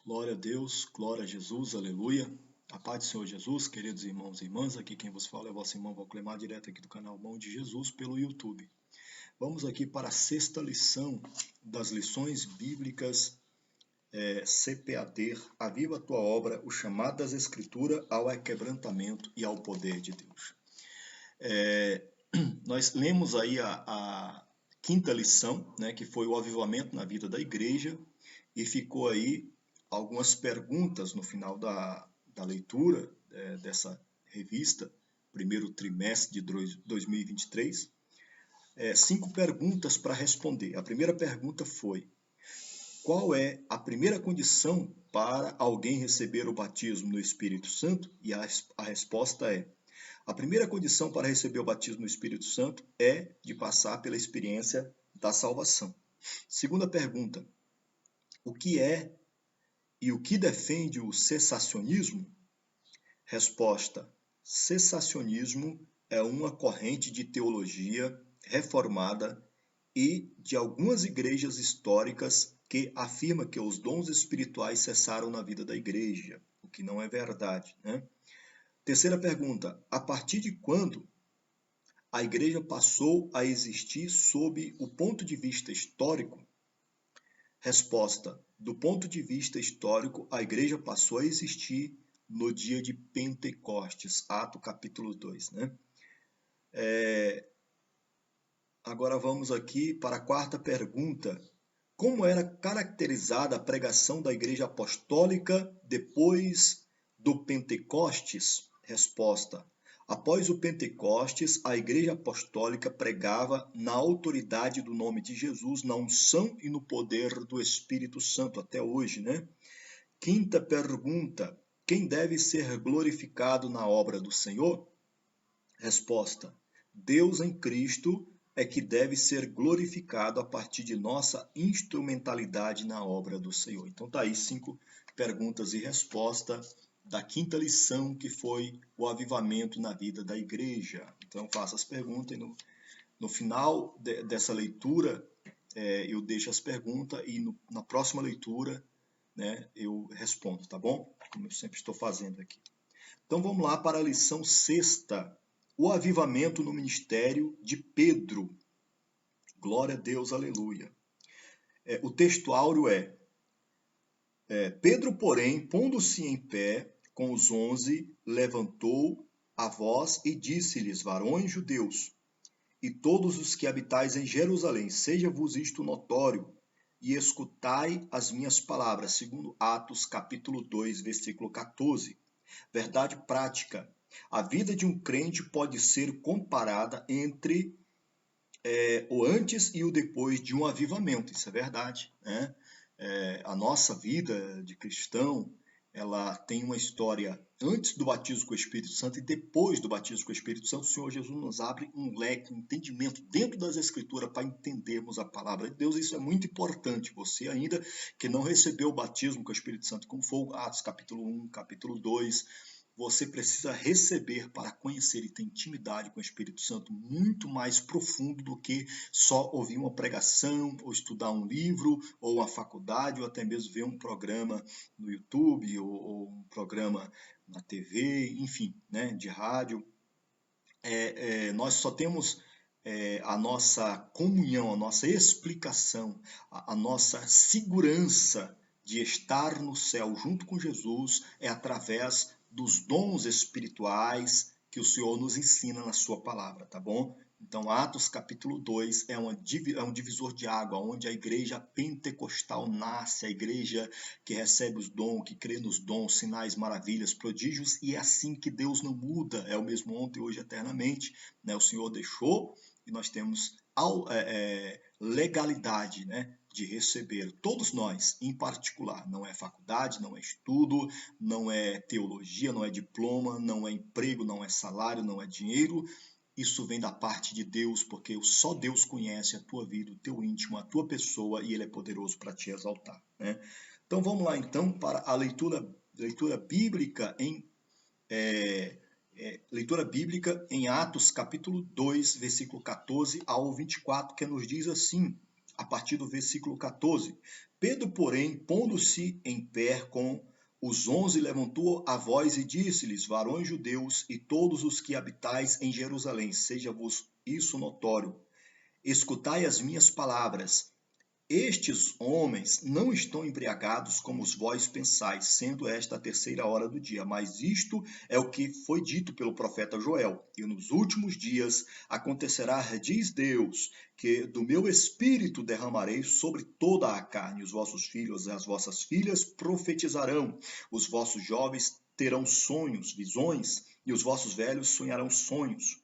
Glória a Deus, glória a Jesus, aleluia. A paz do Senhor Jesus, queridos irmãos e irmãs, aqui quem vos fala é vosso irmão Valclemar, direto aqui do canal Mão de Jesus pelo YouTube. Vamos aqui para a sexta lição das lições bíblicas CPAD, Aviva a tua obra, o chamado das Escrituras ao quebrantamento e ao poder de Deus. Nós lemos aí a quinta lição, né, que foi o avivamento na vida da igreja, e ficou aí algumas perguntas no final da leitura dessa revista, primeiro trimestre de 2023, 5 perguntas para responder. A primeira pergunta foi: qual é a primeira condição para alguém receber o batismo no Espírito Santo? E a resposta é: a primeira condição para receber o batismo no Espírito Santo é de passar pela experiência da salvação. Segunda pergunta: o que é e o que defende o cessacionismo? Resposta: cessacionismo é uma corrente de teologia reformada e de algumas igrejas históricas que afirma que os dons espirituais cessaram na vida da igreja, o que não é verdade, né? Terceira pergunta: a partir de quando a igreja passou a existir sob o ponto de vista histórico? Resposta: do ponto de vista histórico, a igreja passou a existir no dia de Pentecostes, Atos capítulo 2, né? Agora vamos aqui para a quarta pergunta. Como era caracterizada a pregação da igreja apostólica depois do Pentecostes? Resposta: após o Pentecostes, a igreja apostólica pregava na autoridade do nome de Jesus, na unção e no poder do Espírito Santo, até hoje, né? Quinta pergunta: quem deve ser glorificado na obra do Senhor? Resposta: Deus em Cristo é que deve ser glorificado a partir de nossa instrumentalidade na obra do Senhor. Então tá aí 5 perguntas e resposta da quinta lição, que foi o avivamento na vida da igreja. Então faça as perguntas e no final dessa leitura eu deixo as perguntas e na próxima leitura, né, eu respondo, tá bom? Como eu sempre estou fazendo aqui. Então vamos lá para a lição sexta. O avivamento no ministério de Pedro. Glória a Deus, aleluia. O texto áureo Pedro, porém, pondo-se em pé com os 11, levantou a voz e disse-lhes: varões judeus, e todos os que habitais em Jerusalém, seja-vos isto notório, e escutai as minhas palavras, segundo Atos capítulo 2, versículo 14. Verdade prática. A vida de um crente pode ser comparada entre o antes e o depois de um avivamento, isso é verdade, né? A nossa vida de cristão, ela tem uma história antes do batismo com o Espírito Santo e depois do batismo com o Espírito Santo. O Senhor Jesus nos abre um leque, um entendimento dentro das Escrituras para entendermos a palavra de Deus. Isso é muito importante. Você ainda que não recebeu o batismo com o Espírito Santo, como foi Atos capítulo 1, capítulo 2, você precisa receber para conhecer e ter intimidade com o Espírito Santo muito mais profundo do que só ouvir uma pregação, ou estudar um livro, ou uma faculdade, ou até mesmo ver um programa no YouTube, ou um programa na TV, enfim, né, de rádio. Nós só temos a nossa comunhão, a nossa explicação, a nossa segurança de estar no céu junto com Jesus através dos dons espirituais que o Senhor nos ensina na sua palavra, tá bom? Então, Atos capítulo 2 é um divisor de água, onde a igreja pentecostal nasce, a igreja que recebe os dons, que crê nos dons, sinais, maravilhas, prodígios, e é assim que Deus não muda, é o mesmo ontem, hoje, eternamente, né? O Senhor deixou e nós temos legalidade, né, de receber, todos nós, em particular. Não é faculdade, não é estudo, não é teologia, não é diploma, não é emprego, não é salário, não é dinheiro. Isso vem da parte de Deus, porque só Deus conhece a tua vida, o teu íntimo, a tua pessoa, e Ele é poderoso para te exaltar, né? Então vamos lá então para a leitura bíblica leitura bíblica em Atos capítulo 2, versículo 14 ao 24, que nos diz assim: a partir do versículo 14. Pedro, porém, pondo-se em pé com os 11, levantou a voz e disse-lhes: varões judeus e todos os que habitais em Jerusalém, seja-vos isso notório, escutai as minhas palavras. Estes homens não estão embriagados como vós pensais, sendo esta a terceira hora do dia, mas isto é o que foi dito pelo profeta Joel. E nos últimos dias acontecerá, diz Deus, que do meu espírito derramarei sobre toda a carne. Os vossos filhos e as vossas filhas profetizarão, os vossos jovens terão sonhos, visões, e os vossos velhos sonharão sonhos.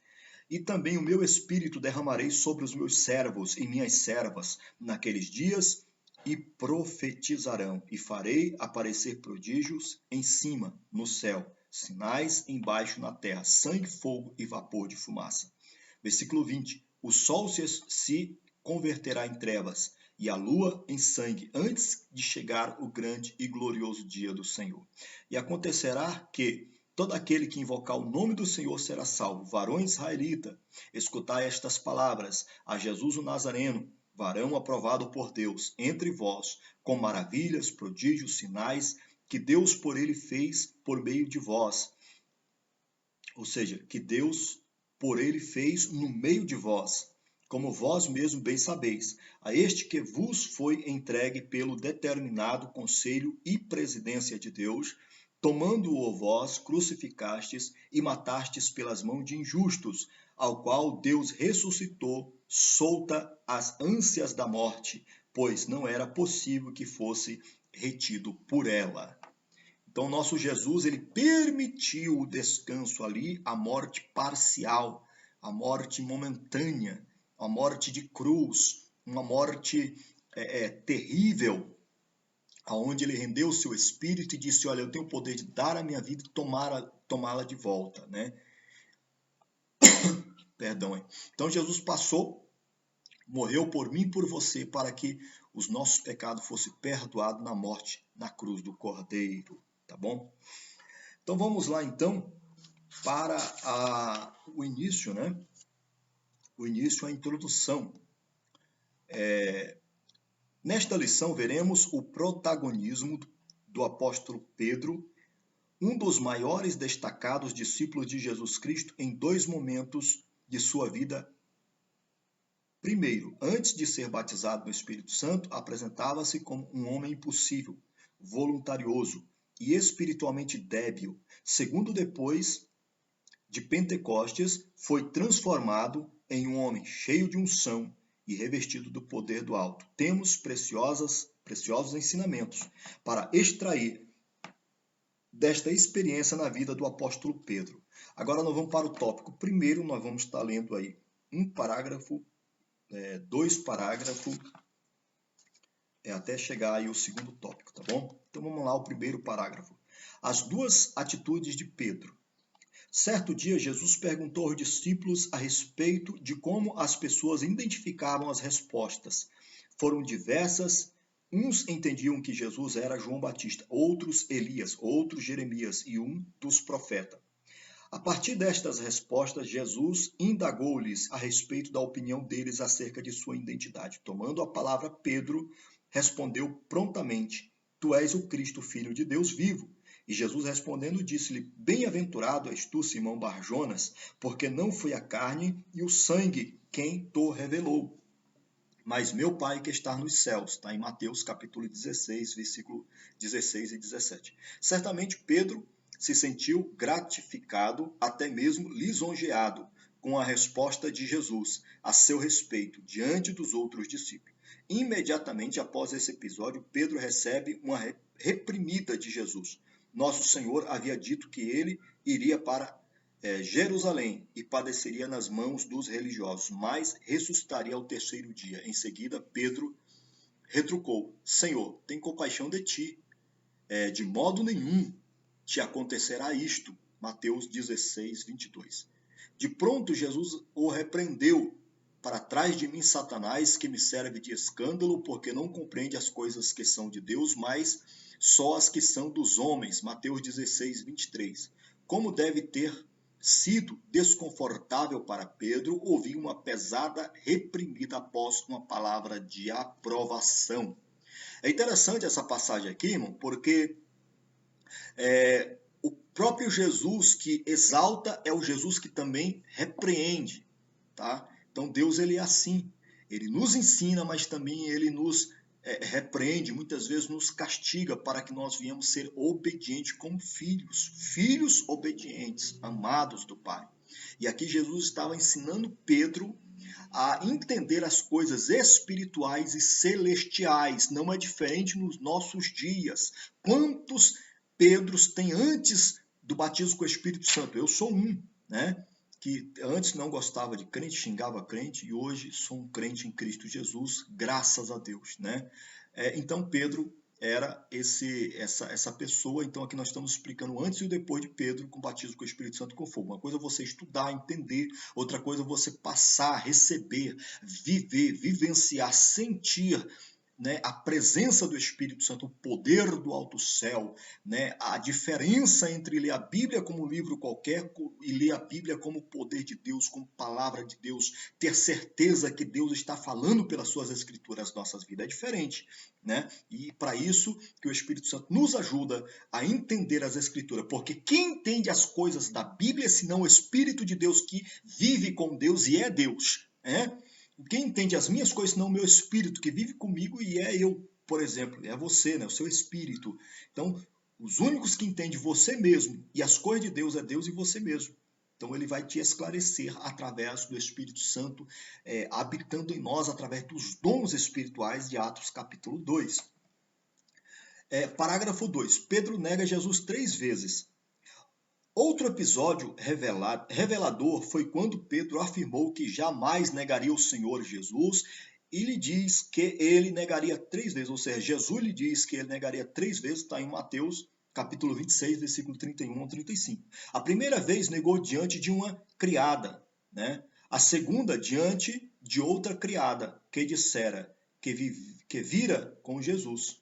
E também o meu espírito derramarei sobre os meus servos e minhas servas naqueles dias, e profetizarão, e farei aparecer prodígios em cima, no céu, sinais embaixo na terra, sangue, fogo e vapor de fumaça. Versículo 20. O sol se converterá em trevas, e a lua em sangue, antes de chegar o grande e glorioso dia do Senhor. E acontecerá que todo aquele que invocar o nome do Senhor será salvo. Varões israelita, escutai estas palavras. A Jesus o Nazareno, varão aprovado por Deus, entre vós, com maravilhas, prodígios, sinais, que Deus por ele fez por meio de vós. Ou seja, que Deus por ele fez no meio de vós, como vós mesmo bem sabeis. A este que vos foi entregue pelo determinado conselho e presidência de Deus, tomando-o vós, crucificastes e matastes pelas mãos de injustos, ao qual Deus ressuscitou, solta as ânsias da morte, pois não era possível que fosse retido por ela. Então, nosso Jesus, ele permitiu o descanso ali, a morte parcial, a morte momentânea, a morte de cruz, uma morte terrível, aonde ele rendeu o seu espírito e disse: olha, eu tenho o poder de dar a minha vida e tomá-la de volta, né? Perdão. Então Jesus passou, morreu por mim e por você, para que os nossos pecados fossem perdoados na morte, na cruz do Cordeiro, tá bom? Então vamos lá então para o início, né? O início, a introdução. Nesta lição veremos o protagonismo do apóstolo Pedro, um dos maiores destacados discípulos de Jesus Cristo, em dois momentos de sua vida. Primeiro, antes de ser batizado no Espírito Santo, apresentava-se como um homem impossível, voluntarioso e espiritualmente débil. Segundo, depois de Pentecostes, foi transformado em um homem cheio de unção e revestido do poder do alto. Temos preciosos ensinamentos para extrair desta experiência na vida do apóstolo Pedro. Agora nós vamos para o tópico. Primeiro nós vamos estar lendo aí um parágrafo, dois parágrafos, até chegar aí o segundo tópico, tá bom? Então vamos lá, o primeiro parágrafo. As duas atitudes de Pedro. Certo dia, Jesus perguntou aos discípulos a respeito de como as pessoas identificavam as respostas. Foram diversas. Uns entendiam que Jesus era João Batista, outros Elias, outros Jeremias e um dos profetas. A partir destas respostas, Jesus indagou-lhes a respeito da opinião deles acerca de sua identidade. Tomando a palavra, Pedro respondeu prontamente: Tu és o Cristo, Filho de Deus vivo. E Jesus respondendo disse-lhe: Bem-aventurado és tu, Simão Barjonas, porque não foi a carne e o sangue quem te revelou, mas meu Pai que está nos céus. Está em Mateus capítulo 16, versículo 16 e 17. Certamente Pedro se sentiu gratificado, até mesmo lisonjeado, com a resposta de Jesus a seu respeito diante dos outros discípulos. Imediatamente após esse episódio, Pedro recebe uma reprimida de Jesus. Nosso Senhor havia dito que ele iria para Jerusalém e padeceria nas mãos dos religiosos, mas ressuscitaria ao terceiro dia. Em seguida, Pedro retrucou: Senhor, tem compaixão de ti. De modo nenhum te acontecerá isto. Mateus 16, 22. De pronto, Jesus o repreendeu. Para trás de mim, Satanás, que me serve de escândalo, porque não compreende as coisas que são de Deus, mas só as que são dos homens. Mateus 16, 23. Como deve ter sido desconfortável para Pedro ouvir uma pesada reprimida após uma palavra de aprovação. É interessante essa passagem aqui, irmão, porque o próprio Jesus que exalta é o Jesus que também repreende, tá? Então Deus ele é assim, ele nos ensina, mas também ele nos repreende, muitas vezes nos castiga para que nós venhamos ser obedientes como filhos, filhos obedientes, amados do Pai. E aqui Jesus estava ensinando Pedro a entender as coisas espirituais e celestiais. Não é diferente nos nossos dias. Quantos Pedros tem antes do batismo com o Espírito Santo? Eu sou um, né? Que antes não gostava de crente, xingava crente, e hoje sou um crente em Cristo Jesus, graças a Deus, né? Então Pedro era essa pessoa. Então aqui nós estamos explicando o antes e o depois de Pedro com o batismo com o Espírito Santo com fogo. Uma coisa é você estudar, entender, outra coisa é você passar, receber, viver, vivenciar, sentir, né, a presença do Espírito Santo, o poder do alto céu, né, a diferença entre ler a Bíblia como um livro qualquer e ler a Bíblia como poder de Deus, como palavra de Deus, ter certeza que Deus está falando pelas suas escrituras nas nossas vidas, é diferente, né? E para isso que o Espírito Santo nos ajuda a entender as escrituras, porque quem entende as coisas da Bíblia, senão o Espírito de Deus que vive com Deus e é Deus, né? Quem entende as minhas coisas, não o meu espírito, que vive comigo e é eu, por exemplo, é você, né? O seu espírito. Então, os únicos que entendem você mesmo e as coisas de Deus é Deus e você mesmo. Então, ele vai te esclarecer através do Espírito Santo, habitando em nós através dos dons espirituais de Atos capítulo 2. Parágrafo 2. Pedro nega Jesus 3 vezes. Outro episódio revelador foi quando Pedro afirmou que jamais negaria o Senhor Jesus e lhe diz que ele negaria 3 vezes, ou seja, Jesus lhe diz que ele negaria 3 vezes, está em Mateus capítulo 26, versículo 31 ao 35. A primeira vez negou diante de uma criada, né? A segunda diante de outra criada que dissera que vira com Jesus.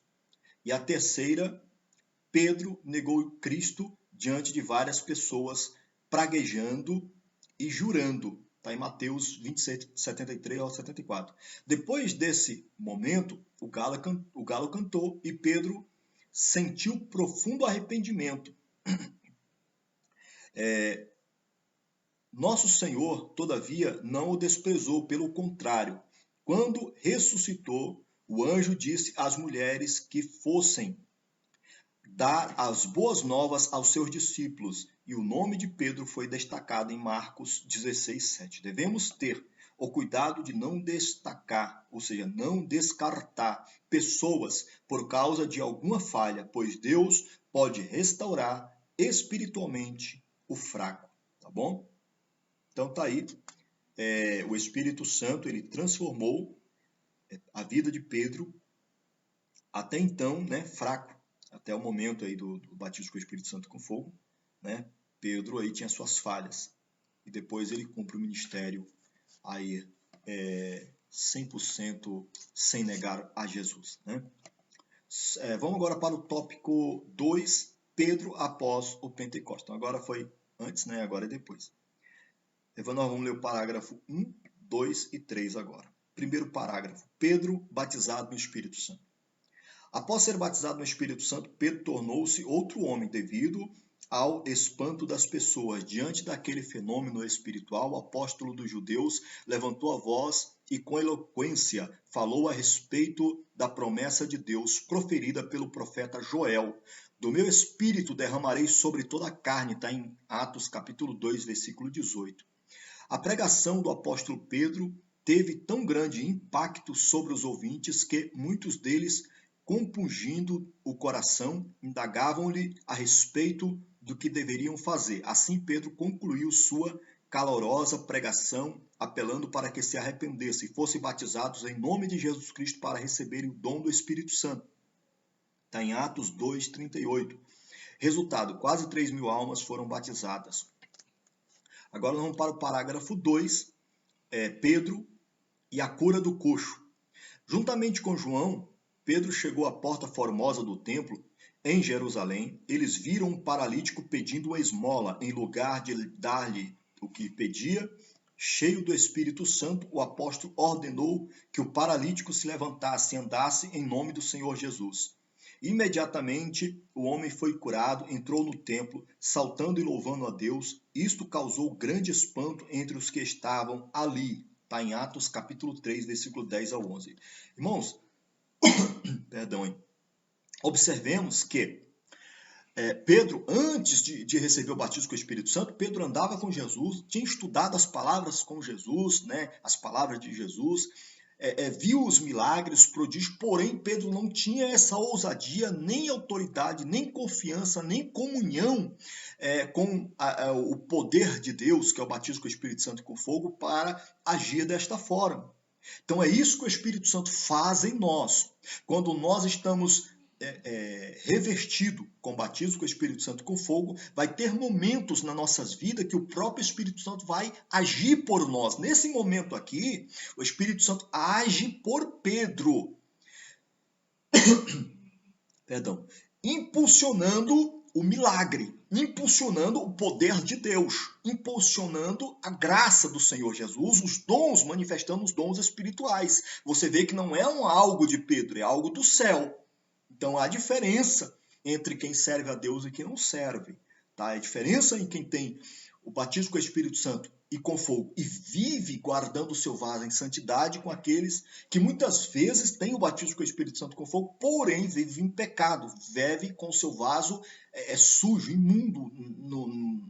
E a terceira, Pedro negou Cristo diante de várias pessoas, praguejando e jurando. Está em Mateus 26, 73 ao 74. Depois desse momento, o galo cantou e Pedro sentiu profundo arrependimento. Nosso Senhor, todavia, não o desprezou, pelo contrário. Quando ressuscitou, o anjo disse às mulheres que fossem dar as boas novas aos seus discípulos, e o nome de Pedro foi destacado em Marcos 16, 7. Devemos ter o cuidado de não destacar, ou seja, não descartar pessoas por causa de alguma falha, pois Deus pode restaurar espiritualmente o fraco, tá bom? Então tá aí, o Espírito Santo, ele transformou a vida de Pedro, até então, né, fraco, até o momento aí do batismo com o Espírito Santo com fogo, né? Pedro aí tinha suas falhas, e depois ele cumpre o ministério aí 100% sem negar a Jesus, né? Vamos agora para o tópico 2, Pedro após o Pentecostes. Então agora foi antes, né? Agora é depois. Então nós vamos ler o parágrafo 1, 2 e 3 agora. Primeiro parágrafo, Pedro batizado no Espírito Santo. Após ser batizado no Espírito Santo, Pedro tornou-se outro homem devido ao espanto das pessoas. Diante daquele fenômeno espiritual, o apóstolo dos judeus levantou a voz e com eloquência falou a respeito da promessa de Deus proferida pelo profeta Joel. Do meu espírito derramarei sobre toda a carne, está em Atos capítulo 2, versículo 18. A pregação do apóstolo Pedro teve tão grande impacto sobre os ouvintes que muitos deles, compungindo o coração, indagavam-lhe a respeito do que deveriam fazer. Assim, Pedro concluiu sua calorosa pregação, apelando para que se arrependessem e fossem batizados em nome de Jesus Cristo para receberem o dom do Espírito Santo. Está em Atos 2, 38. Resultado, quase 3.000 almas foram batizadas. Agora nós vamos para o parágrafo 2, Pedro e a cura do coxo. Juntamente com João, Pedro chegou à porta formosa do templo, em Jerusalém. Eles viram um paralítico pedindo uma esmola. Em lugar de dar-lhe o que pedia, cheio do Espírito Santo, o apóstolo ordenou que o paralítico se levantasse e andasse em nome do Senhor Jesus. Imediatamente o homem foi curado, entrou no templo, saltando e louvando a Deus. Isto causou grande espanto entre os que estavam ali. Está em Atos capítulo 3, versículo 10 ao 11. Irmãos, perdão, hein? Observemos que Pedro, antes de receber o batismo com o Espírito Santo, Pedro andava com Jesus, tinha estudado as palavras com Jesus, né, as palavras de Jesus, viu os milagres, os prodígios, porém Pedro não tinha essa ousadia, nem autoridade, nem confiança, nem comunhão com o poder de Deus, que é o batismo com o Espírito Santo e com fogo, para agir desta forma. Então é isso que o Espírito Santo faz em nós. Quando nós estamos revestido com batismo com o Espírito Santo com fogo, vai ter momentos nas nossas vidas que o próprio Espírito Santo vai agir por nós. Nesse momento aqui, o Espírito Santo age por Pedro. Perdão. Impulsionando o milagre, impulsionando o poder de Deus, impulsionando a graça do Senhor Jesus, os dons, manifestando os dons espirituais. Você vê que não é algo de Pedro, é algo do céu. Então há diferença entre quem serve a Deus e quem não serve. Tá? A diferença em quem tem o batismo com o Espírito Santo e com fogo e vive guardando o seu vaso em santidade, com aqueles que muitas vezes têm o batismo com o Espírito Santo com fogo, porém vivem em pecado, vive com o seu vaso sujo, imundo,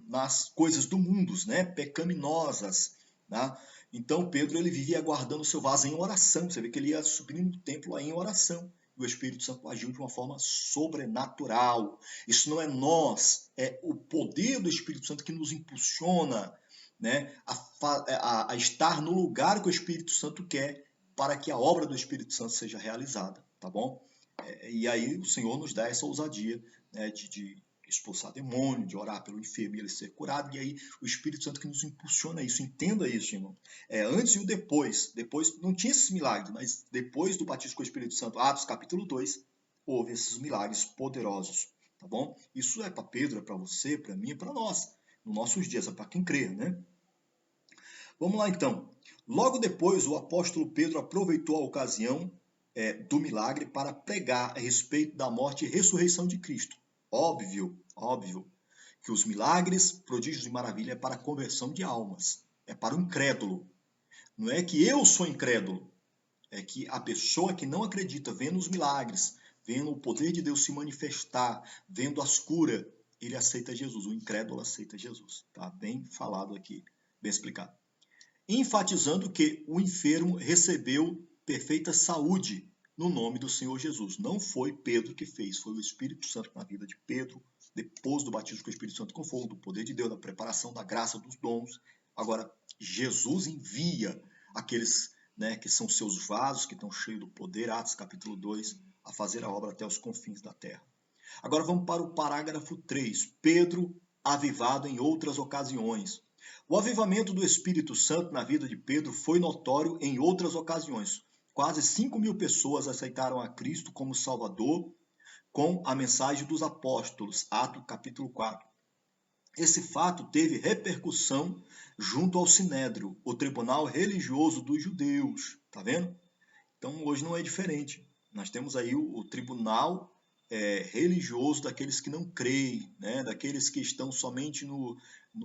nas coisas do mundo, né? Pecaminosas. Tá? Então Pedro ele vivia guardando o seu vaso em oração. Você vê que ele ia subindo no templo aí em oração. O Espírito Santo agiu de uma forma sobrenatural. Isso não é nós, é o poder do Espírito Santo que nos impulsiona, né, a estar no lugar que o Espírito Santo quer para que a obra do Espírito Santo seja realizada, tá bom? E aí o Senhor nos dá essa ousadia, né, de expulsar demônio, de orar pelo enfermo e ele ser curado, e aí o Espírito Santo que nos impulsiona isso. Entenda isso, irmão. Antes e o depois não tinha esses milagres, mas depois do batismo com o Espírito Santo, Atos capítulo 2, houve esses milagres poderosos, tá bom? Isso é para Pedro, é para você, para mim, é para nós. Nos nossos dias, é para quem crê, né? Vamos lá então. Logo depois, o apóstolo Pedro aproveitou a ocasião do milagre para pregar a respeito da morte e ressurreição de Cristo. Óbvio que os milagres, prodígios e maravilha é para a conversão de almas, é para o incrédulo. Não é que eu sou incrédulo, é que a pessoa que não acredita, vendo os milagres, vendo o poder de Deus se manifestar, vendo as curas, ele aceita Jesus, o incrédulo aceita Jesus. Tá bem falado aqui, bem explicado. Enfatizando que o enfermo recebeu perfeita saúde no nome do Senhor Jesus. Não foi Pedro que fez, foi o Espírito Santo na vida de Pedro, depois do batismo com o Espírito Santo com fogo, do poder de Deus, da preparação da graça, dos dons. Agora, Jesus envia aqueles, né, que são seus vasos, que estão cheios do poder, Atos capítulo 2, a fazer a obra até os confins da terra. Agora vamos para o parágrafo 3. Pedro avivado em outras ocasiões. O avivamento do Espírito Santo na vida de Pedro foi notório em outras ocasiões. Quase 5.000 pessoas aceitaram a Cristo como Salvador com a mensagem dos apóstolos, Atos capítulo 4. Esse fato teve repercussão junto ao Sinédrio, o tribunal religioso dos judeus. Tá vendo? Então hoje não é diferente. Nós temos aí o tribunal religioso daqueles que não creem, né? Daqueles que estão somente no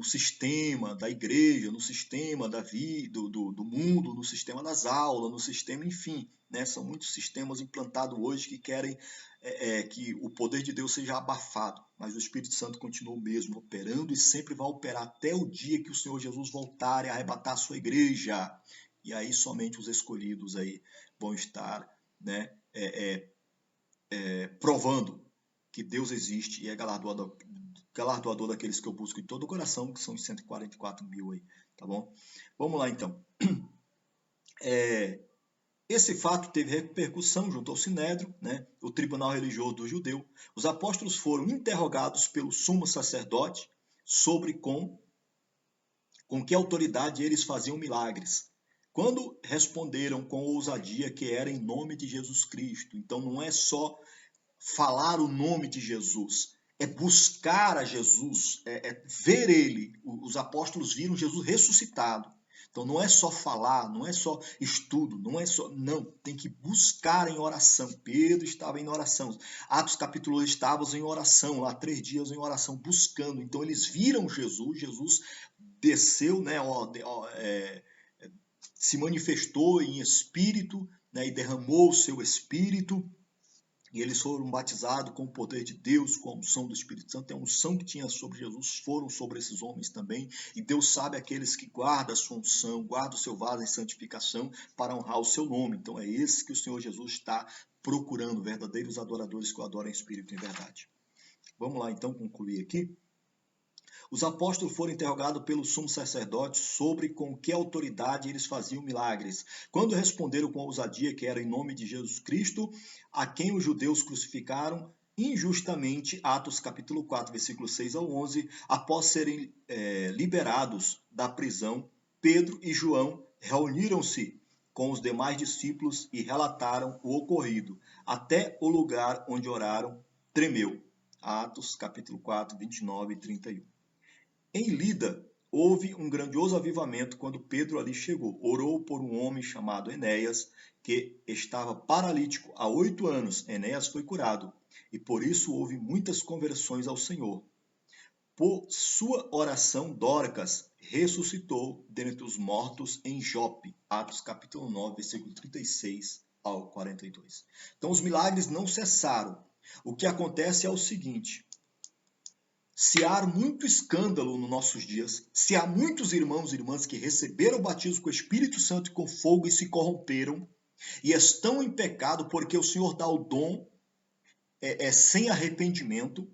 sistema da igreja, no sistema da vida, do mundo, no sistema das aulas, no sistema, enfim, né? São muitos sistemas implantados hoje que querem que o poder de Deus seja abafado, mas o Espírito Santo continua o mesmo, operando e sempre vai operar até o dia que o Senhor Jesus voltar e arrebatar a sua igreja. E aí somente os escolhidos aí vão estar, né, provando que Deus existe e é galardoador daqueles que eu busco de todo o coração, que são os 144.000 aí, tá bom? Vamos lá então. Esse fato teve repercussão junto ao Sinédrio, né, o tribunal religioso do judeu. Os apóstolos foram interrogados pelo sumo sacerdote sobre com que autoridade eles faziam milagres. Quando responderam com ousadia que era em nome de Jesus Cristo. Então não é só falar o nome de Jesus, é buscar a Jesus, é ver ele. Os apóstolos viram Jesus ressuscitado. Então não é só falar, não é só estudo, não, tem que buscar em oração. Pedro estava em oração. Atos capítulo 8 estavam em oração, lá 3 dias em oração, buscando. Então eles viram Jesus, Jesus desceu, né, se manifestou em espírito, né, e derramou o seu espírito. E eles foram batizados com o poder de Deus, com a unção do Espírito Santo. A unção que tinha sobre Jesus foram sobre esses homens também. E Deus sabe aqueles que guardam a sua unção, guardam o seu vaso em santificação para honrar o seu nome. Então é esse que o Senhor Jesus está procurando, verdadeiros adoradores que o adoram em espírito e em verdade. Vamos lá então concluir aqui. Os apóstolos foram interrogados pelo sumo sacerdote sobre com que autoridade eles faziam milagres. Quando responderam com ousadia que era em nome de Jesus Cristo, a quem os judeus crucificaram injustamente, Atos capítulo 4, versículos 6 ao 11, após serem liberados da prisão, Pedro e João reuniram-se com os demais discípulos e relataram o ocorrido. Até o lugar onde oraram tremeu. Atos capítulo 4, 29 e 31. Em Lida, houve um grandioso avivamento quando Pedro ali chegou. Orou por um homem chamado Enéas, que estava paralítico há 8 anos. Enéas foi curado, e por isso houve muitas conversões ao Senhor. Por sua oração, Dorcas ressuscitou dentre os mortos em Jope. Atos capítulo 9, versículo 36 ao 42. Então os milagres não cessaram. O que acontece é o seguinte: se há muito escândalo nos nossos dias, se há muitos irmãos e irmãs que receberam o batismo com o Espírito Santo e com fogo e se corromperam, e estão em pecado porque o Senhor dá o dom sem arrependimento.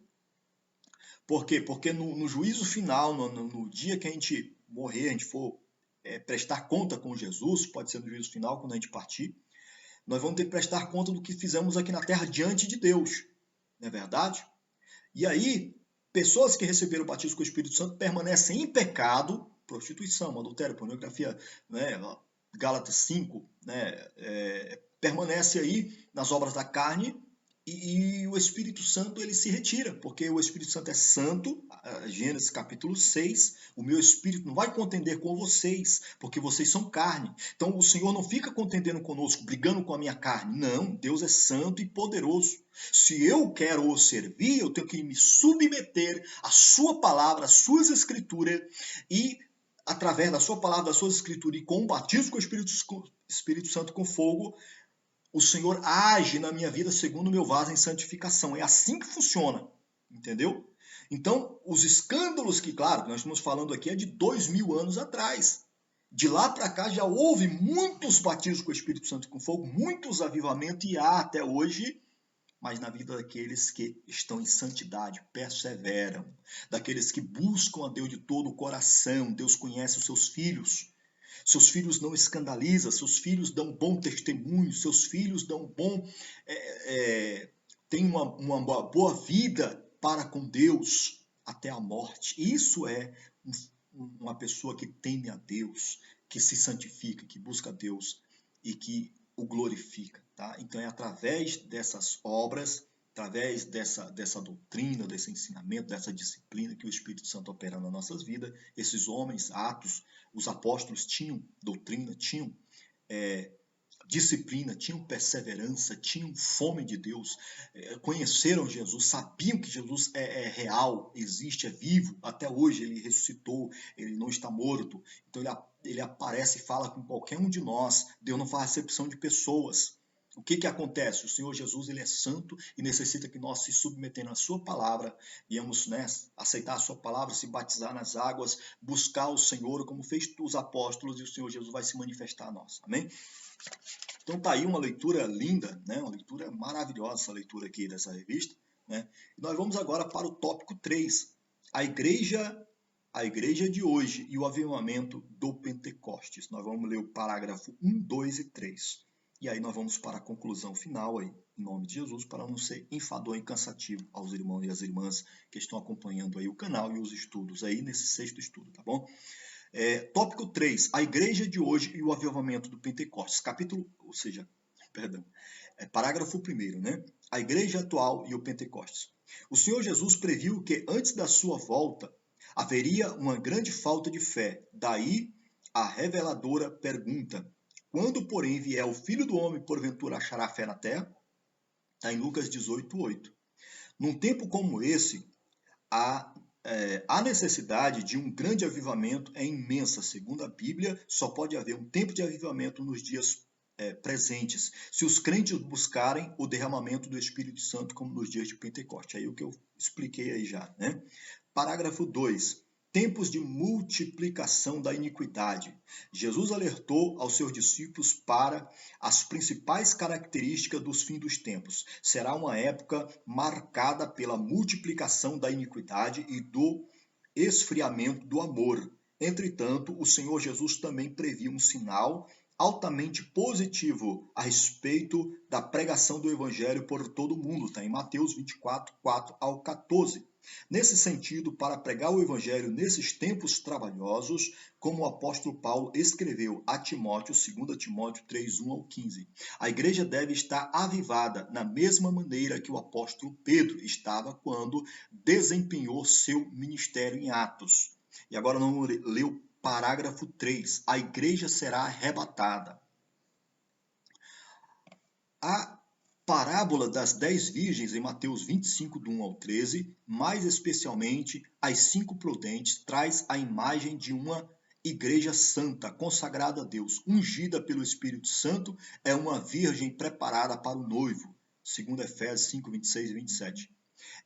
Por quê? Porque no juízo final, no dia que a gente morrer, a gente for prestar conta com Jesus, pode ser no juízo final, quando a gente partir, nós vamos ter que prestar conta do que fizemos aqui na terra diante de Deus. Não é verdade? E aí, pessoas que receberam o batismo com o Espírito Santo permanecem em pecado, prostituição, adultério, pornografia, né, Gálatas 5, né, permanece aí nas obras da carne, e o Espírito Santo ele se retira, porque o Espírito Santo é santo, Gênesis capítulo 6, o meu Espírito não vai contender com vocês, porque vocês são carne. Então o Senhor não fica contendendo conosco, brigando com a minha carne. Não, Deus é santo e poderoso. Se eu quero o servir, eu tenho que me submeter à sua palavra, às suas escrituras, e através da sua palavra, das suas escrituras, e com o batismo com o Espírito Santo com fogo, o Senhor age na minha vida segundo o meu vaso em santificação. É assim que funciona, entendeu? Então, os escândalos que, claro, nós estamos falando aqui é de 2000 anos atrás. De lá para cá já houve muitos batismos com o Espírito Santo e com fogo, muitos avivamentos, e há até hoje, mas na vida daqueles que estão em santidade, perseveram, daqueles que buscam a Deus de todo o coração. Deus conhece os seus filhos. Seus filhos não escandalizam, seus filhos dão bom testemunho, seus filhos dão bom, têm uma boa vida para com Deus até a morte. Isso é uma pessoa que teme a Deus, que se santifica, que busca a Deus e que o glorifica. Tá? Então é através dessas obras, através dessa doutrina, desse ensinamento, dessa disciplina que o Espírito Santo opera nas nossas vidas. Esses homens, Atos, os apóstolos tinham doutrina, tinham disciplina, tinham perseverança, tinham fome de Deus, conheceram Jesus, sabiam que Jesus é real, existe, é vivo, até hoje ele ressuscitou, ele não está morto. Então ele aparece e fala com qualquer um de nós. Deus não faz acepção de pessoas. O que acontece? O Senhor Jesus ele é santo e necessita que nós se submetemos à sua palavra, viemos, né, aceitar a sua palavra, se batizar nas águas, buscar o Senhor como fez os apóstolos, e o Senhor Jesus vai se manifestar a nós. Amém? Então tá aí uma leitura linda, né? Uma leitura maravilhosa, essa leitura aqui dessa revista, né? E nós vamos agora para o tópico 3, a igreja de hoje e o avivamento do Pentecostes. Nós vamos ler o parágrafo 1, 2 e 3. E aí nós vamos para a conclusão final aí, em nome de Jesus, para não ser enfadonho e cansativo aos irmãos e às irmãs que estão acompanhando aí o canal e os estudos aí nesse 6º estudo, tá bom? Tópico 3, a igreja de hoje e o avivamento do Pentecostes. Parágrafo 1º, né? A igreja atual e o Pentecostes. O Senhor Jesus previu que antes da sua volta haveria uma grande falta de fé. Daí a reveladora pergunta: quando, porém, vier o Filho do Homem, porventura achará fé na terra? Está em Lucas 18:8. Num tempo como esse, a necessidade de um grande avivamento é imensa. Segundo a Bíblia, só pode haver um tempo de avivamento nos dias presentes, se os crentes buscarem o derramamento do Espírito Santo, como nos dias de Pentecoste. Aí o que eu expliquei aí já, né? Parágrafo 2. Tempos de multiplicação da iniquidade. Jesus alertou aos seus discípulos para as principais características dos fins dos tempos. Será uma época marcada pela multiplicação da iniquidade e do esfriamento do amor. Entretanto, o Senhor Jesus também previu um sinal altamente positivo a respeito da pregação do Evangelho por todo o mundo. Está em Mateus 24, 4 ao 14. Nesse sentido, para pregar o Evangelho nesses tempos trabalhosos, como o apóstolo Paulo escreveu a Timóteo, 2 Timóteo 3, 1 ao 15, a igreja deve estar avivada na mesma maneira que o apóstolo Pedro estava quando desempenhou seu ministério em Atos. E agora vamos ler o parágrafo 3. A igreja será arrebatada. A parábola das 10 virgens em Mateus 25, do 1 ao 13, mais especialmente as 5 prudentes, traz a imagem de uma igreja santa, consagrada a Deus, ungida pelo Espírito Santo, é uma virgem preparada para o noivo, segundo Efésios 5, 26 e 27.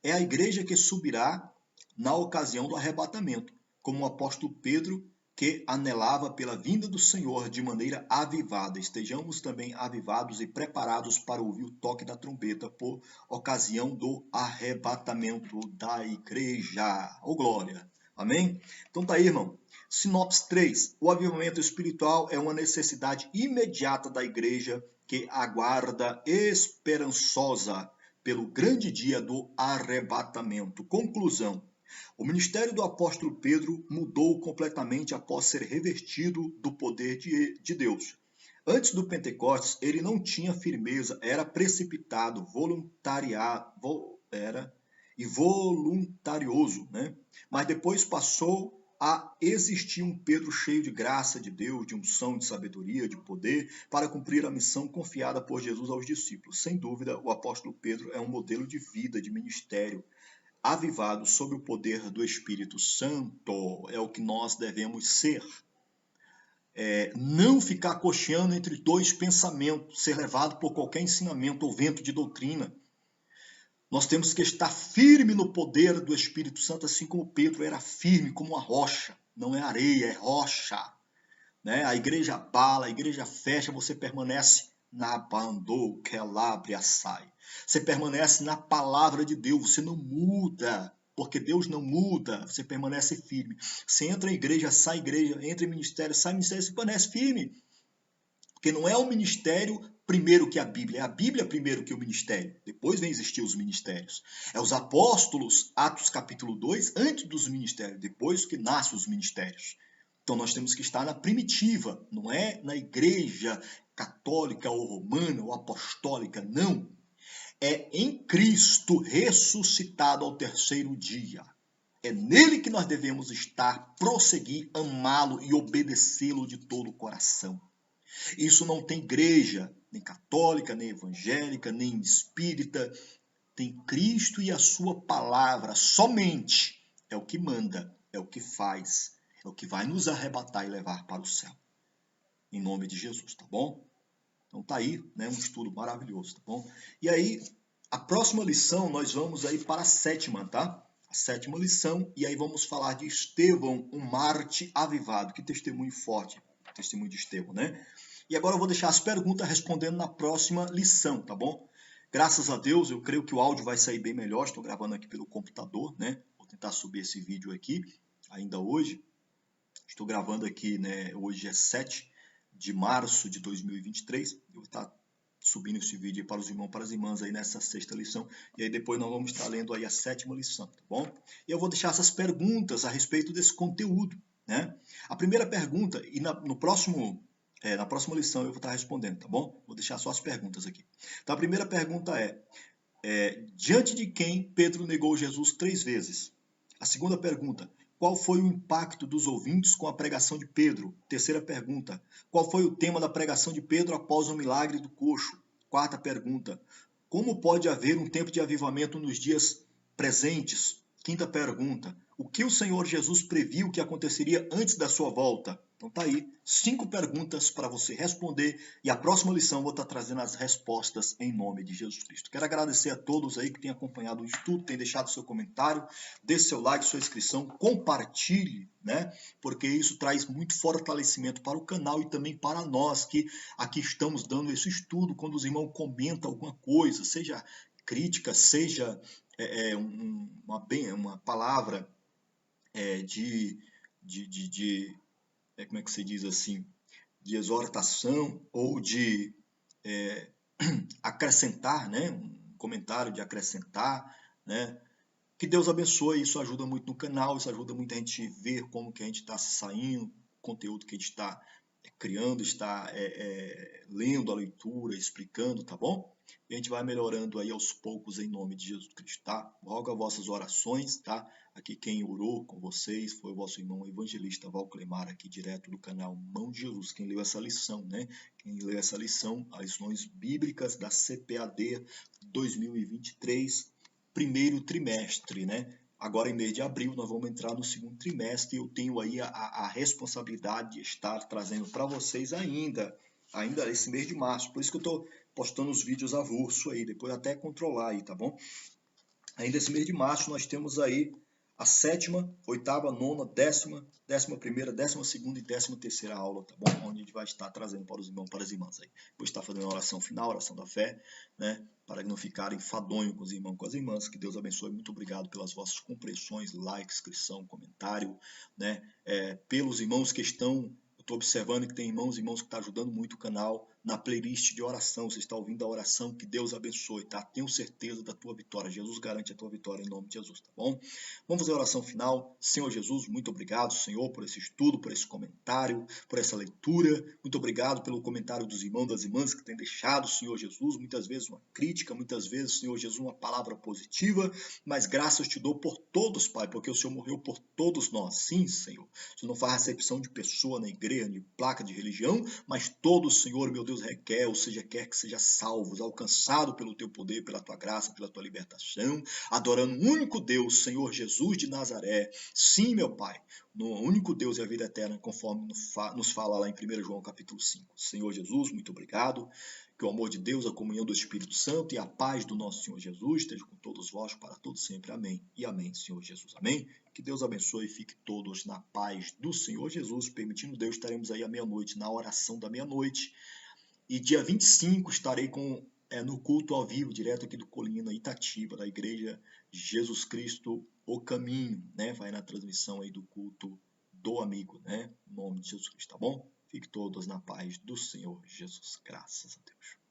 É a igreja que subirá na ocasião do arrebatamento, como o apóstolo Pedro, que anelava pela vinda do Senhor de maneira avivada. Estejamos também avivados e preparados para ouvir o toque da trombeta por ocasião do arrebatamento da igreja. Ô glória! Amém? Então tá aí, irmão. Sinopse 3. O avivamento espiritual é uma necessidade imediata da igreja que aguarda esperançosa pelo grande dia do arrebatamento. Conclusão. O ministério do apóstolo Pedro mudou completamente após ser revestido do poder de Deus. Antes do Pentecostes, ele não tinha firmeza, era precipitado, voluntarioso, né? Mas depois passou a existir um Pedro cheio de graça de Deus, de unção, de sabedoria, de poder, para cumprir a missão confiada por Jesus aos discípulos. Sem dúvida, o apóstolo Pedro é um modelo de vida, de ministério, avivado sob o poder do Espírito Santo. É o que nós devemos ser. Não ficar cocheando entre dois pensamentos, ser levado por qualquer ensinamento ou vento de doutrina. Nós temos que estar firme no poder do Espírito Santo, assim como Pedro era firme como uma rocha. Não é areia, é rocha. Né? A igreja abala, a igreja fecha, você permanece na bandou, que elabre a sai. Você permanece na palavra de Deus, você não muda, porque Deus não muda, você permanece firme. Você entra em igreja, sai igreja, entra em ministério, sai ministério, você permanece firme. Porque não é o ministério primeiro que a Bíblia primeiro que o ministério. Depois vem existir os ministérios. É os apóstolos, Atos capítulo 2, antes dos ministérios, depois que nascem os ministérios. Então nós temos que estar na primitiva, não é na igreja católica ou romana ou apostólica, não. É em Cristo ressuscitado ao terceiro dia. É nele que nós devemos estar, prosseguir, amá-lo e obedecê-lo de todo o coração. Isso não tem igreja, nem católica, nem evangélica, nem espírita. Tem Cristo e a sua palavra somente. É o que manda, é o que faz, é o que vai nos arrebatar e levar para o céu. Em nome de Jesus, tá bom? Então tá aí, né, um estudo maravilhoso, tá bom? E aí, a próxima lição nós vamos aí para a 7ª, tá? A 7ª lição, e aí vamos falar de Estevão, um Marte avivado. Que testemunho forte, testemunho de Estevão, né? E agora eu vou deixar as perguntas respondendo na próxima lição, tá bom? Graças a Deus, eu creio que o áudio vai sair bem melhor. Estou gravando aqui pelo computador, né? Vou tentar subir esse vídeo aqui ainda hoje. Estou gravando aqui, né? Hoje é 7 de março de 2023. Eu vou estar subindo esse vídeo para os irmãos, para as irmãs aí nessa 6ª lição. E aí depois nós vamos estar lendo aí a 7ª lição, tá bom? E eu vou deixar essas perguntas a respeito desse conteúdo, né? A primeira pergunta, e no próximo, na próxima lição eu vou estar respondendo, tá bom? Vou deixar só as perguntas aqui. Então a primeira pergunta diante de quem Pedro negou Jesus 3 vezes? A segunda pergunta, qual foi o impacto dos ouvintes com a pregação de Pedro? Terceira pergunta, qual foi o tema da pregação de Pedro após o milagre do coxo? Quarta pergunta, como pode haver um tempo de avivamento nos dias presentes? Quinta pergunta, o que o Senhor Jesus previu que aconteceria antes da sua volta? Então tá aí, 5 perguntas para você responder e a próxima lição eu vou estar trazendo as respostas em nome de Jesus Cristo. Quero agradecer a todos aí que têm acompanhado o estudo, têm deixado seu comentário, deixe seu like, sua inscrição, compartilhe, né? Porque isso traz muito fortalecimento para o canal e também para nós que aqui estamos dando esse estudo. Quando os irmãos comentam alguma coisa, seja crítica, seja uma palavra de como é que se diz assim, de exortação ou de acrescentar, né? Um comentário de acrescentar, né? Que Deus abençoe, isso ajuda muito no canal, isso ajuda muito a gente ver como que a gente está saindo, conteúdo que a gente está criando, está lendo a leitura, explicando, tá bom? E a gente vai melhorando aí aos poucos em nome de Jesus Cristo, tá? Rogo as vossas orações, tá? Aqui quem orou com vocês foi o vosso irmão evangelista Valclemar, aqui direto do canal Mão de Jesus, quem leu essa lição, né? Quem leu essa lição, as lições bíblicas da CPAD 2023, primeiro trimestre, né? Agora, em mês de abril, nós vamos entrar no segundo trimestre e eu tenho aí a responsabilidade de estar trazendo para vocês ainda esse mês de março. Por isso que eu estou postando os vídeos avulso aí, depois até controlar aí, tá bom? Ainda esse mês de março nós temos aí a 7ª, 8ª, 9ª, 10ª, 11ª, 12ª e 13ª aula, tá bom? Onde a gente vai estar trazendo para os irmãos, para as irmãs aí. Vou estar fazendo a oração final, a oração da fé, né? Para não ficarem enfadonhos com os irmãos, com as irmãs. Que Deus abençoe. Muito obrigado pelas vossas compreensões, like, inscrição, comentário, né? Pelos irmãos que estão, eu estou observando que tem irmãos que estão ajudando muito o canal na playlist de oração. Você está ouvindo a oração, que Deus abençoe, tá? Tenho certeza da tua vitória. Jesus garante a tua vitória em nome de Jesus, tá bom? Vamos fazer a oração final. Senhor Jesus, muito obrigado, Senhor, por esse estudo, por esse comentário, por essa leitura. Muito obrigado pelo comentário dos irmãos, das irmãs que têm deixado, Senhor Jesus, muitas vezes uma crítica, muitas vezes, Senhor Jesus, uma palavra positiva, mas graças te dou por todos, Pai, porque o Senhor morreu por todos nós. Sim, Senhor. O Senhor não faz acepção de pessoa na igreja, de placa de religião, mas todos, Senhor, meu Deus, requer, ou seja, quer que seja salvos, alcançado pelo teu poder, pela tua graça, pela tua libertação, adorando o único Deus, Senhor Jesus de Nazaré. Sim, meu Pai, no único Deus e a vida eterna, conforme nos fala lá em 1 João capítulo 5. Senhor Jesus, muito obrigado. Que o amor de Deus, a comunhão do Espírito Santo e a paz do nosso Senhor Jesus esteja com todos vós para todos sempre. Amém. E amém, Senhor Jesus. Amém. Que Deus abençoe e fique todos na paz do Senhor Jesus. Permitindo Deus, estaremos aí à meia-noite, na oração da meia-noite. E dia 25 estarei no culto ao vivo, direto aqui do Colina, Itatiba, da Igreja Jesus Cristo, o Caminho, né? Vai na transmissão aí do culto do amigo, né? Em nome de Jesus Cristo, tá bom? Fique todos na paz do Senhor Jesus. Graças a Deus.